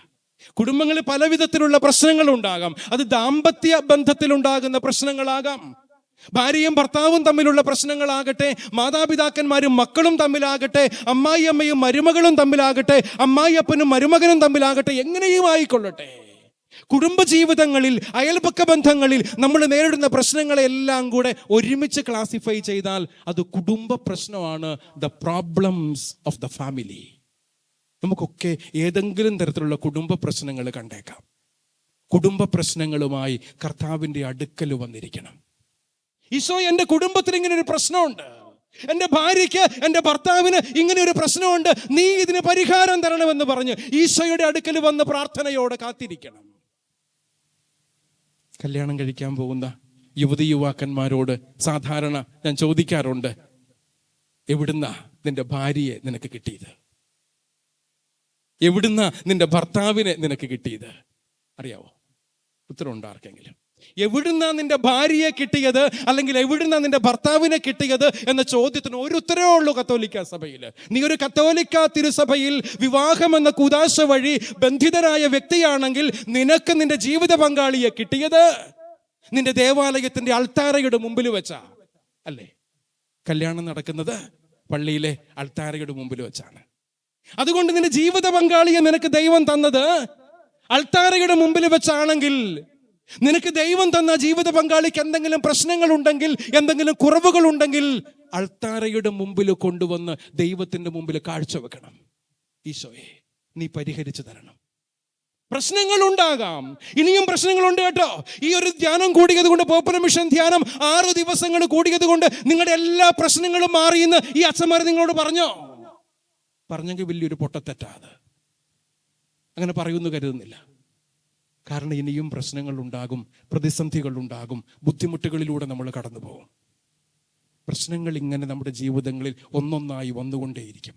കുടുംബങ്ങളിൽ പലവിധത്തിലുള്ള പ്രശ്നങ്ങൾ ഉണ്ടാകാം. അത് ദാമ്പത്യ ബന്ധത്തിലുണ്ടാകുന്ന പ്രശ്നങ്ങളാകാം, ഭാര്യയും ഭർത്താവും തമ്മിലുള്ള പ്രശ്നങ്ങളാകട്ടെ, മാതാപിതാക്കന്മാരും മക്കളും തമ്മിലാകട്ടെ, അമ്മായിയമ്മയും മരുമകളും തമ്മിലാകട്ടെ, അമ്മായിയപ്പനും മരുമകനും തമ്മിലാകട്ടെ, എങ്ങനെയും ആയിക്കൊള്ളട്ടെ. കുടുംബജീവിതങ്ങളിൽ, അയൽപക്ക ബന്ധങ്ങളിൽ നമ്മൾ നേരിടുന്ന പ്രശ്നങ്ങളെല്ലാം കൂടെ ഒരുമിച്ച് ക്ലാസിഫൈ ചെയ്താൽ അത് കുടുംബ പ്രശ്നമാണ്. The problems of the family. നമുക്കൊക്കെ ഏതെങ്കിലും തരത്തിലുള്ള കുടുംബ പ്രശ്നങ്ങൾ കണ്ടേക്കാം. കുടുംബ പ്രശ്നങ്ങളുമായി കർത്താവിൻ്റെ അടുക്കൽ വന്നിരിക്കണം. ഈശോ, എൻ്റെ കുടുംബത്തിൽ ഇങ്ങനെ ഒരു പ്രശ്നമുണ്ട്, എൻ്റെ ഭാര്യയ്ക്ക്, എൻ്റെ ഭർത്താവിന് ഇങ്ങനെ ഒരു പ്രശ്നമുണ്ട്, നീ ഇതിന് പരിഹാരം തരണമെന്ന് പറഞ്ഞ് ഈശോയുടെ അടുക്കൽ വന്ന് പ്രാർത്ഥനയോടെ കാത്തിരിക്കണം. കല്യാണം കഴിക്കാൻ പോകുന്ന യുവതി യുവാക്കന്മാരോട് സാധാരണ ഞാൻ ചോദിക്കാറുണ്ട്, എവിടുന്നാ നിന്റെ ഭാര്യയെ നിനക്ക് കിട്ടിയത്? എവിടുന്ന നിന്റെ ഭർത്താവിനെ നിനക്ക് കിട്ടിയത്? അറിയാവോ? ഉത്തരവുണ്ടോ ആർക്കെങ്കിലും? എവിടുന്ന നിന്റെ ഭാര്യയെ കിട്ടിയത് അല്ലെങ്കിൽ എവിടുന്ന നിന്റെ ഭർത്താവിനെ കിട്ടിയത് എന്ന ചോദ്യത്തിന് ഒരു ഉത്തരവേ ഉള്ളൂ കത്തോലിക്ക സഭയിൽ. നീ ഒരു കത്തോലിക്ക തിരുസഭയിൽ വിവാഹം എന്ന കൂദാശ വഴി ബന്ധിതരായ വ്യക്തിയാണെങ്കിൽ നിനക്ക് നിന്റെ ജീവിത പങ്കാളിയെ കിട്ടിയത് നിന്റെ ദേവാലയത്തിന്റെ അൾത്താരയുടെ മുമ്പിൽ വെച്ചാ അല്ലേ? കല്യാണം നടക്കുന്നത് പള്ളിയിലെ അൾത്താരയുടെ മുമ്പിൽ വെച്ചാണ്. അതുകൊണ്ട് നിന്റെ ജീവിത പങ്കാളിയെ നിനക്ക് ദൈവം തന്നത് അൾത്താരയുടെ മുമ്പിൽ വെച്ചാണെങ്കിൽ, നിനക്ക് ദൈവം തന്ന ജീവിത പങ്കാളിക്ക് എന്തെങ്കിലും പ്രശ്നങ്ങൾ ഉണ്ടെങ്കിൽ, എന്തെങ്കിലും കുറവുകൾ ഉണ്ടെങ്കിൽ അൾത്താരയുടെ മുമ്പിൽ കൊണ്ടുവന്ന് ദൈവത്തിന്റെ മുമ്പിൽ കാഴ്ചവെക്കണം. ഈശോയെ, നീ പരിഹരിച്ചു തരണം. പ്രശ്നങ്ങൾ ഉണ്ടാകാം, ഇനിയും പ്രശ്നങ്ങളുണ്ട് കേട്ടോ. ഈ ഒരു ധ്യാനം കൂടിയത് കൊണ്ട്, പോപ്പുലർ മിഷൻ ധ്യാനം 6 ദിവസങ്ങൾ കൂടിയത് കൊണ്ട് നിങ്ങളുടെ എല്ലാ പ്രശ്നങ്ങളും മാറിയെന്ന് ഈ അച്ഛന്മാർ നിങ്ങളോട് പറഞ്ഞോ? പറഞ്ഞെങ്കിൽ വലിയൊരു പൊട്ടത്തെറ്റാ അത്. അങ്ങനെ പറയുമെന്ന് കരുതുന്നില്ല. കാരണം ഇനിയും പ്രശ്നങ്ങൾ ഉണ്ടാകും, പ്രതിസന്ധികൾ ഉണ്ടാകും, ബുദ്ധിമുട്ടുകളിലൂടെ നമ്മൾ കടന്നു പോകും. പ്രശ്നങ്ങൾ ഇങ്ങനെ നമ്മുടെ ജീവിതങ്ങളിൽ ഒന്നൊന്നായി വന്നുകൊണ്ടേയിരിക്കും.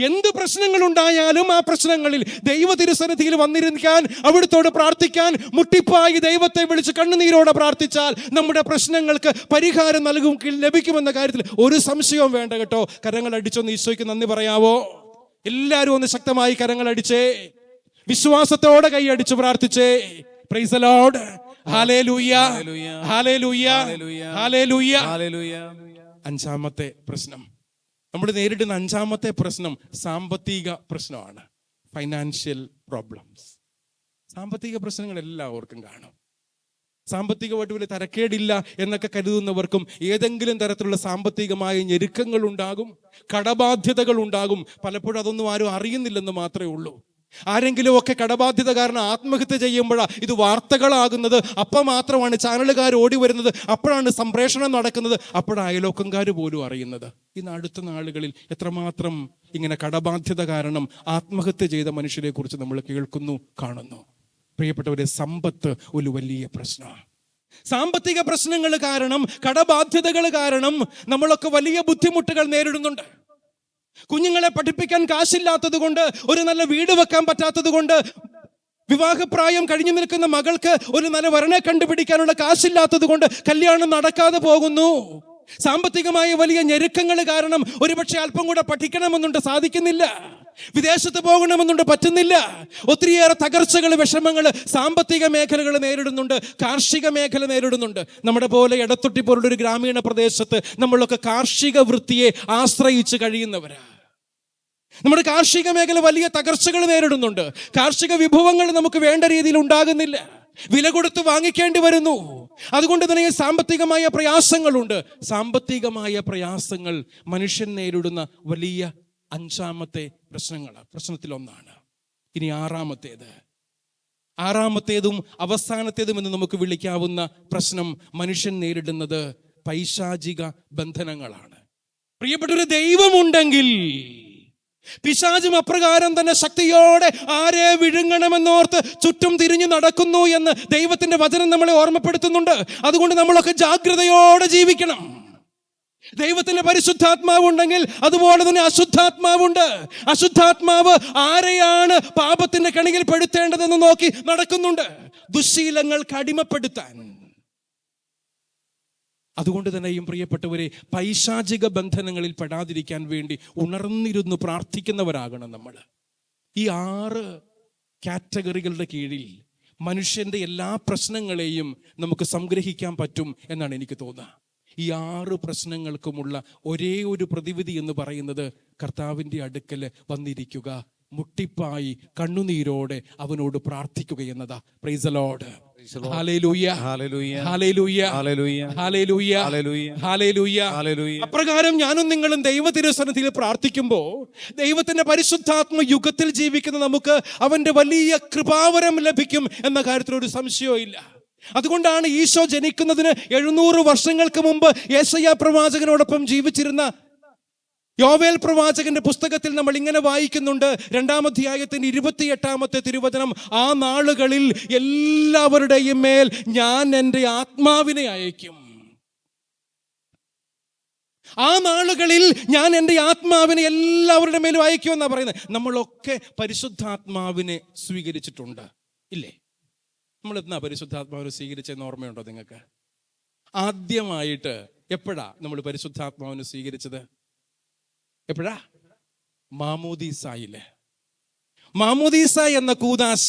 എന്ത് പ്രശ്നങ്ങൾ ഉണ്ടായാലും ആ പ്രശ്നങ്ങളിൽ ദൈവ തിരുസന്നിധിയിൽ വന്നിരിക്കാൻ, അവിടുത്തോട് പ്രാർത്ഥിക്കാൻ, മുട്ടിപ്പായി ദൈവത്തെ വിളിച്ച് കണ്ണുനീരോടെ പ്രാർത്ഥിച്ചാൽ നമ്മുടെ പ്രശ്നങ്ങൾക്ക് പരിഹാരം ലഭിക്കുമെന്ന കാര്യത്തിൽ ഒരു സംശയവും വേണ്ട കേട്ടോ. കരങ്ങൾ അടിച്ചൊന്ന് ഈശോയ്ക്ക് നന്ദി പറയാവോ? എല്ലാവരും ഒന്ന് ശക്തമായി കരങ്ങൾ അടിച്ചേ, വിശ്വാസത്തോടെ കൈയടിച്ച് പ്രാർത്ഥിച്ചേ. Praise the lord. ഹല്ലേലൂയ, ഹല്ലേലൂയ, ഹല്ലേലൂയ. അഞ്ചാമത്തെ പ്രശ്നം, നമ്മൾ നേരിടുന്ന അഞ്ചാമത്തെ പ്രശ്നം സാമ്പത്തിക പ്രശ്നമാണ്. Financial problems. സാമ്പത്തിക പ്രശ്നങ്ങൾ എല്ലാവർക്കും കാണും. സാമ്പത്തികമായിട്ട് വലിയ തരക്കേടില്ല എന്നൊക്കെ കരുതുന്നവർക്കും ഏതെങ്കിലും തരത്തിലുള്ള സാമ്പത്തികമായ ഞെരുക്കങ്ങൾ ഉണ്ടാകും, കടബാധ്യതകൾ ഉണ്ടാകും. പലപ്പോഴും അതൊന്നും ആരും അറിയുന്നില്ലെന്ന് മാത്രമേ ഉള്ളൂ. ആരെങ്കിലും ഒക്കെ കടബാധ്യത കാരണം ആത്മഹത്യ ചെയ്യുമ്പോഴാണ് ഇത് വാർത്തകളാകുന്നത്. അപ്പം മാത്രമാണ് ചാനലുകാർ ഓടി വരുന്നത്, അപ്പോഴാണ് സംപ്രേഷണം നടക്കുന്നത്, അപ്പോഴാണ് അയലോക്കംകാർ പോലും അറിയുന്നത്. ഇന്ന് അടുത്ത നാളുകളിൽ എത്രമാത്രം ഇങ്ങനെ കടബാധ്യത കാരണം ആത്മഹത്യ ചെയ്ത മനുഷ്യരെ കുറിച്ച് നമ്മൾ കേൾക്കുന്നു, കാണുന്നു. പ്രിയപ്പെട്ടവരെ, സമ്പത്ത് ഒരു വലിയ പ്രശ്നമാണ്. സാമ്പത്തിക പ്രശ്നങ്ങൾ കാരണം, കടബാധ്യതകൾ കാരണം നമ്മളൊക്കെ വലിയ ബുദ്ധിമുട്ടുകൾ നേരിടുന്നുണ്ട്. കുഞ്ഞുങ്ങളെ പഠിപ്പിക്കാൻ കാശില്ലാത്തത് കൊണ്ട്, ഒരു നല്ല വീട് വെക്കാൻ പറ്റാത്തത് കൊണ്ട്, വിവാഹപ്രായം കഴിഞ്ഞു നിൽക്കുന്ന മകൾക്ക് ഒരു നല്ല വരനെ കണ്ടുപിടിക്കാനുള്ള കാശില്ലാത്തത് കൊണ്ട് കല്യാണം നടക്കാതെ പോകുന്നു. സാമ്പത്തികമായ വലിയ ഞെരുക്കങ്ങൾ കാരണം ഒരുപക്ഷെ അല്പം കൂടെ പഠിക്കണമെന്നുണ്ട്, സാധിക്കുന്നില്ല. വിദേശത്ത് പോകണമെന്നുണ്ട്, പറ്റുന്നില്ല. ഒത്തിരിയേറെ തകർച്ചകൾ, വിഷമങ്ങൾ സാമ്പത്തിക മേഖലകൾ നേരിടുന്നുണ്ട്, കാർഷിക മേഖല നേരിടുന്നുണ്ട്. നമ്മുടെ പോലെ എടത്തൊട്ടി പോലുള്ള ഒരു ഗ്രാമീണ പ്രദേശത്ത് നമ്മളൊക്കെ കാർഷിക വൃത്തിയെ ആശ്രയിച്ച് കഴിയുന്നവരാ. നമ്മുടെ കാർഷിക മേഖല വലിയ തകർച്ചകൾ നേരിടുന്നുണ്ട്. കാർഷിക വിഭവങ്ങൾ നമുക്ക് വേണ്ട രീതിയിൽ ഉണ്ടാകുന്നില്ല, വില കൊടുത്ത് വാങ്ങിക്കേണ്ടി വരുന്നു. അതുകൊണ്ട് തന്നെ സാമ്പത്തികമായ പ്രയാസങ്ങളുണ്ട്. സാമ്പത്തികമായ പ്രയാസങ്ങൾ മനുഷ്യൻ നേരിടുന്ന വലിയ 5ാമത്തെ പ്രശ്നത്തിലൊന്നാണ്. ഇനി ആറാമത്തേതും അവസാനത്തേതും എന്ന് നമുക്ക് വിളിക്കാവുന്ന പ്രശ്നം മനുഷ്യൻ നേരിടുന്നത് പൈശാചിക ബന്ധനങ്ങളാണ്. പ്രിയപ്പെട്ടൊരു ദൈവമുണ്ടെങ്കിൽ പിശാചും അപ്രകാരം തന്നെ ശക്തിയോടെ ആരെ വിഴുങ്ങണമെന്നോർത്ത് ചുറ്റും തിരിഞ്ഞു നടക്കുന്നു എന്ന് ദൈവത്തിന്റെ വചനം നമ്മളെ ഓർമ്മപ്പെടുത്തുന്നുണ്ട്. അതുകൊണ്ട് നമ്മളൊക്കെ ജാഗ്രതയോടെ ജീവിക്കണം. ദൈവത്തിന്റെ പരിശുദ്ധാത്മാവ് ഉണ്ടെങ്കിൽ അതുപോലെ തന്നെ അശുദ്ധാത്മാവുണ്ട്. അശുദ്ധാത്മാവ് ആരെയാണ് പാപത്തിന്റെ കണിയിൽ പെടുത്തേണ്ടതെന്ന് നോക്കി നടക്കുന്നുണ്ട്, ദുശ്ശീലങ്ങൾക്ക് അടിമപ്പെടുത്താൻ. അതുകൊണ്ട് തന്നെയും പ്രിയപ്പെട്ടവരെ, പൈശാചിക ബന്ധനങ്ങളിൽ പെടാതിരിക്കാൻ വേണ്ടി ഉണർന്നിരുന്നു പ്രാർത്ഥിക്കുന്നവരാകണം നമ്മൾ. ഈ 6 കാറ്റഗറികളുടെ കീഴിൽ മനുഷ്യന്റെ എല്ലാ പ്രശ്നങ്ങളെയും നമുക്ക് സംഗ്രഹിക്കാൻ പറ്റും എന്നാണ് എനിക്ക് തോന്നുക. ഈ 6 പ്രശ്നങ്ങൾക്കുമുള്ള ഒരേ ഒരു പ്രതിവിധി എന്ന് പറയുന്നത് കർത്താവിൻ്റെ അടുക്കൽ വന്നിരിക്കുക, മുട്ടിപ്പായി കണ്ണുനീരോടെ അവനോട് പ്രാർത്ഥിക്കുക എന്നതാ. Price the lord. ഹല്ലേലൂയ, ഹല്ലേലൂയ, ഹല്ലേലൂയ, ഹല്ലേലൂയ, ഹല്ലേലൂയ, ഹല്ലേലൂയ. അപ്രകാരം ഞാനും നിങ്ങളും ദൈവ തിരുസന്നിധിയിൽ പ്രാർത്ഥിക്കുമ്പോൾ ദൈവത്തിന്റെ പരിശുദ്ധാത്മ യുഗത്തിൽ ജീവിക്കുന്ന നമുക്ക് അവന്റെ വലിയ കൃപാവരം ലഭിക്കും എന്ന കാര്യത്തിൽ ഒരു സംശയവും ഇല്ല. അതുകൊണ്ടാണ് ഈശോ ജനിക്കുന്നതിന് 700 വർഷങ്ങൾക്ക് മുമ്പ് യെശയ്യാ പ്രവാചകനോടൊപ്പം ജീവിച്ചിരുന്ന യോവേൽ പ്രവാചകന്റെ പുസ്തകത്തിൽ നമ്മൾ ഇങ്ങനെ വായിക്കുന്നുണ്ട്, 2-ാം അധ്യായത്തിന്റെ 28-ാമത്തെ തിരുവചനം: ആ നാളുകളിൽ എല്ലാവരുടെയും മേൽ ഞാൻ എൻ്റെ ആത്മാവിനെ അയക്കും. ആ നാളുകളിൽ ഞാൻ എൻ്റെ ആത്മാവിനെ എല്ലാവരുടെ മേലും അയക്കുമെന്നാണ് പറയുന്നത്. നമ്മളൊക്കെ പരിശുദ്ധാത്മാവിനെ സ്വീകരിച്ചിട്ടുണ്ട്, ഇല്ലേ? നമ്മൾ എന്നാ പരിശുദ്ധാത്മാവിനെ സ്വീകരിച്ചെന്ന് ഓർമ്മയുണ്ടോ നിങ്ങൾക്ക്? ആദ്യമായിട്ട് എപ്പോഴാ നമ്മൾ പരിശുദ്ധാത്മാവിനെ സ്വീകരിച്ചത്? എപ്പോഴാ? മാമോദീസായില്. മാമോദീസ എന്ന കൂദാശ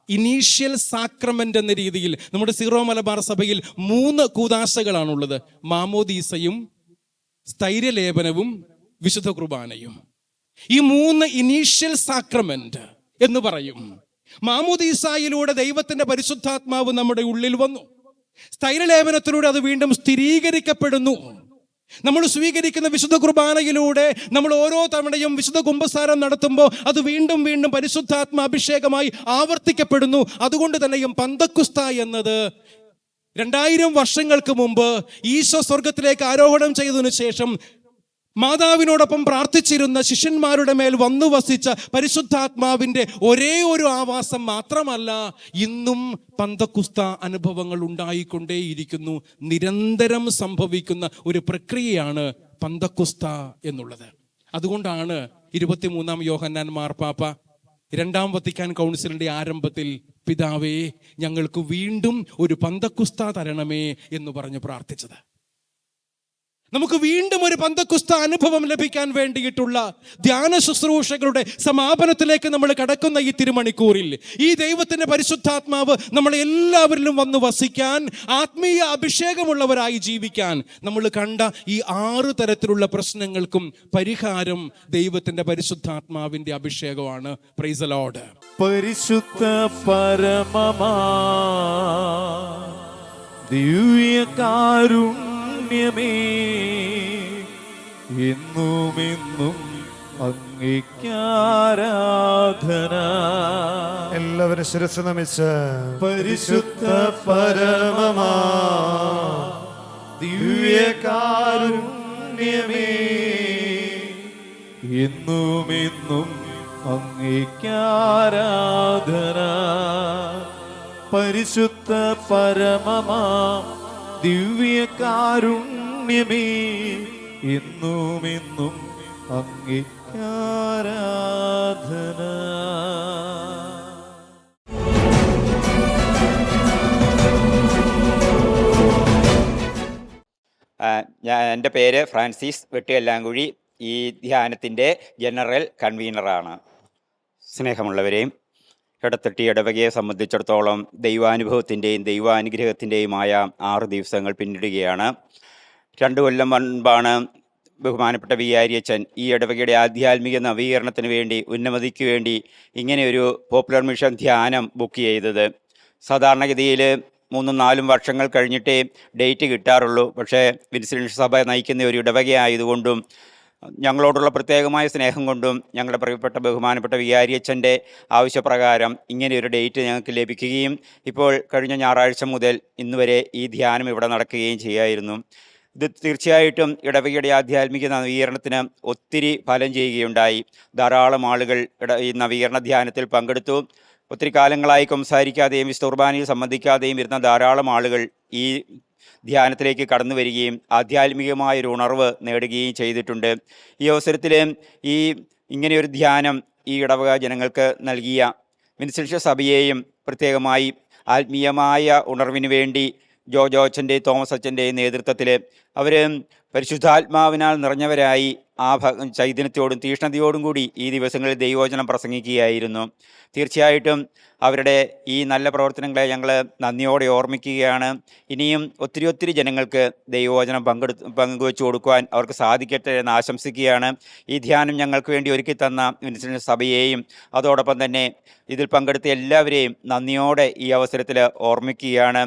ഇനീഷ്യൽ സാക്രമെന്റ് എന്ന രീതിയിൽ നമ്മുടെ സീറോ മലബാർ സഭയിൽ 3 കൂദാശകളാണുള്ളത്: മാമോദീസയും, സ്ഥൈര്യലേപനവും, വിശുദ്ധ കുർബാനയും. ഈ 3 ഇനീഷ്യൽ സാക്രമെന്റ് എന്ന് പറയും. മാമോദീസായിലൂടെ ദൈവത്തിന്റെ പരിശുദ്ധാത്മാവ് നമ്മുടെ ഉള്ളിൽ വന്നു. സ്ഥൈര്യലേപനത്തിലൂടെ അത് വീണ്ടും സ്ഥിരീകരിക്കപ്പെടുന്നു. നമ്മൾ സ്വീകരിക്കുന്ന വിശുദ്ധ കുർബാനയിലൂടെ നമ്മൾ ഓരോ തവണയും വിശുദ്ധ കുമ്പസാരം നടത്തുമ്പോൾ അത് വീണ്ടും വീണ്ടും പരിശുദ്ധാത്മ അഭിഷേകമായി ആവർത്തിക്കപ്പെടുന്നു. അതുകൊണ്ട് തന്നെയും പന്തക്കുസ്ത എന്നത് 2000 വർഷങ്ങൾക്ക് മുമ്പ് ഈശോ സ്വർഗത്തിലേക്ക് ആരോഹണം ചെയ്തതിനു ശേഷം മാതാവിനോടൊപ്പം പ്രാർത്ഥിച്ചിരുന്ന ശിഷ്യന്മാരുടെ മേൽ വന്നു വസിച്ച പരിശുദ്ധാത്മാവിൻ്റെ ഒരേ ഒരു ആവാസം മാത്രമല്ല, ഇന്നും പന്തക്കുസ്ത അനുഭവങ്ങൾ ഉണ്ടായിക്കൊണ്ടേയിരിക്കുന്നു. നിരന്തരം സംഭവിക്കുന്ന ഒരു പ്രക്രിയയാണ് പന്തക്കുസ്ത എന്നുള്ളത്. അതുകൊണ്ടാണ് 23-ാം യോഹന്നാൻ മാർപ്പാപ്പ 2-ാം വത്തിക്കാൻ കൗൺസിലിന്റെ ആരംഭത്തിൽ പിതാവേ ഞങ്ങൾക്ക് വീണ്ടും ഒരു പന്തക്കുസ്ത തരണമേ എന്ന് പറഞ്ഞ് പ്രാർത്ഥിച്ചത്. നമുക്ക് വീണ്ടും ഒരു പന്തക്കുസ്ത അനുഭവം ലഭിക്കാൻ വേണ്ടിയിട്ടുള്ള ധ്യാന ശുശ്രൂഷകളുടെ സമാപനത്തിലേക്ക് നമ്മൾ കടക്കുന്ന ഈ തിരുമണിക്കൂറിൽ ഈ ദൈവത്തിന്റെ പരിശുദ്ധാത്മാവ് നമ്മളെ എല്ലാവരിലും വന്ന് വസിക്കാൻ, ആത്മീയ അഭിഷേകമുള്ളവരായി ജീവിക്കാൻ നമ്മൾ കണ്ട ഈ 6 തരത്തിലുള്ള പ്രശ്നങ്ങൾക്കും പരിഹാരം ദൈവത്തിന്റെ പരിശുദ്ധാത്മാവിന്റെ അഭിഷേകമാണ്. Price the Lord. പരിശുദ്ധ പരമമാ ദിവ്യകാരുണ്യമേ, എന്നുമെന്നും അങ്ങേക്കാരാധന. എല്ലാവരും ശിരസ് നമിച്ച് പരിശുദ്ധ പരമമാ ദിവ്യകാരുണ്യമേ, എന്നുമെന്നും അങ്ങേക്കാരാധന. പരിശുദ്ധ പരമമാ ദിവ്യകാരുണ്യമേ, എന്നുമെന്നും അങ്ങേക്കാരാധന. എൻ്റെ പേര് ഫ്രാൻസിസ് വെട്ടിയല്ലാങ്കുഴി. ഈ ധ്യാനത്തിൻ്റെ ജനറൽ കൺവീനറാണ്. സ്നേഹമുള്ളവരെയും, ഇടത്തെട്ടി ഇടവകയെ സംബന്ധിച്ചിടത്തോളം ദൈവാനുഭവത്തിൻ്റെയും ദൈവാനുഗ്രഹത്തിൻ്റെയുമായ 6 ദിവസങ്ങൾ പിന്നിടുകയാണ്. 2 കൊല്ലം മുൻപാണ് ബഹുമാനപ്പെട്ട വികാരിയച്ചൻ ഈ ഇടവകയുടെ ആധ്യാത്മിക നവീകരണത്തിന് വേണ്ടി, ഉന്നമതിക്ക് വേണ്ടി ഇങ്ങനെയൊരു പോപ്പുലർ മിഷൻ ധ്യാനം ബുക്ക് ചെയ്തത്. സാധാരണഗതിയിൽ 3-4 വർഷങ്ങൾ കഴിഞ്ഞിട്ടേ ഡേറ്റ് കിട്ടാറുള്ളൂ. പക്ഷേ വിൻസെൻ്റ് സഭ നയിക്കുന്ന ഒരു ഇടവകയായതുകൊണ്ടും ഞങ്ങളോടുള്ള പ്രത്യേകമായ സ്നേഹം കൊണ്ടും ഞങ്ങളുടെ പ്രിയപ്പെട്ട ബഹുമാനപ്പെട്ട വികാരിയച്ചൻ്റെ ആവശ്യപ്രകാരം ഇങ്ങനെയൊരു ഡേറ്റ് ഞങ്ങൾക്ക് ലഭിക്കുകയും ഇപ്പോൾ കഴിഞ്ഞ ഞായറാഴ്ച മുതൽ ഇന്നുവരെ ഈ ധ്യാനം ഇവിടെ നടക്കുകയും ചെയ്യായിരുന്നു. ഇത് തീർച്ചയായിട്ടും ഇടവകയുടെ ആധ്യാത്മിക നവീകരണത്തിന് ഒത്തിരി ഫലം ചെയ്യുകയുണ്ടായി. ധാരാളം ആളുകൾ ഈ നവീകരണ ധ്യാനത്തിൽ പങ്കെടുത്തു. ഒത്തിരി കാലങ്ങളായി സംസാരിക്കാതെയും വിശുദ്ധ കുർബാനയിൽ സംബന്ധിക്കാതെയും ഇരുന്ന ധാരാളം ആളുകൾ ഈ ധ്യാനത്തിലേക്ക് കടന്നു വരികയും ആധ്യാത്മികമായൊരു ഉണർവ് നേടുകയും ചെയ്തിട്ടുണ്ട്. ഈ അവസരത്തിൽ ഈ ഇങ്ങനെയൊരു ധ്യാനം ഈ ഇടവക ജനങ്ങൾക്ക് നൽകിയ വിൻസെൻഷ്യ സഭയെയും പ്രത്യേകമായി ആത്മീയമായ ഉണർവിന് വേണ്ടി ജോജോ അച്ഛൻ്റെയും തോമസ് അച്ഛൻ്റെയും നേതൃത്വത്തിൽ അവർ പരിശുദ്ധാത്മാവിനാൽ നിറഞ്ഞവരായി ആ ചൈതന്യത്തോടും തീഷ്ണതയോടും കൂടി ഈ ദിവസങ്ങളിൽ ദൈവവചനം പ്രസംഗിക്കുകയായിരുന്നു. തീർച്ചയായിട്ടും അവരുടെ ഈ നല്ല പ്രവർത്തനങ്ങളെ ഞങ്ങൾ നന്ദിയോടെ ഓർമ്മിക്കുകയാണ്. ഇനിയും ഒത്തിരി ജനങ്ങൾക്ക് ദൈവവചനം പങ്കുവെച്ചു കൊടുക്കുവാൻ അവർക്ക് സാധിക്കട്ടെ എന്ന് ആശംസിക്കുകയാണ്. ഈ ധ്യാനം ഞങ്ങൾക്ക് വേണ്ടി ഒരുക്കി തന്ന വിൻസെൻ്റ് സഭയെയും അതോടൊപ്പം തന്നെ ഇതിൽ പങ്കെടുത്ത എല്ലാവരെയും നന്ദിയോടെ ഈ അവസരത്തിൽ ഓർമ്മിക്കുകയാണ്.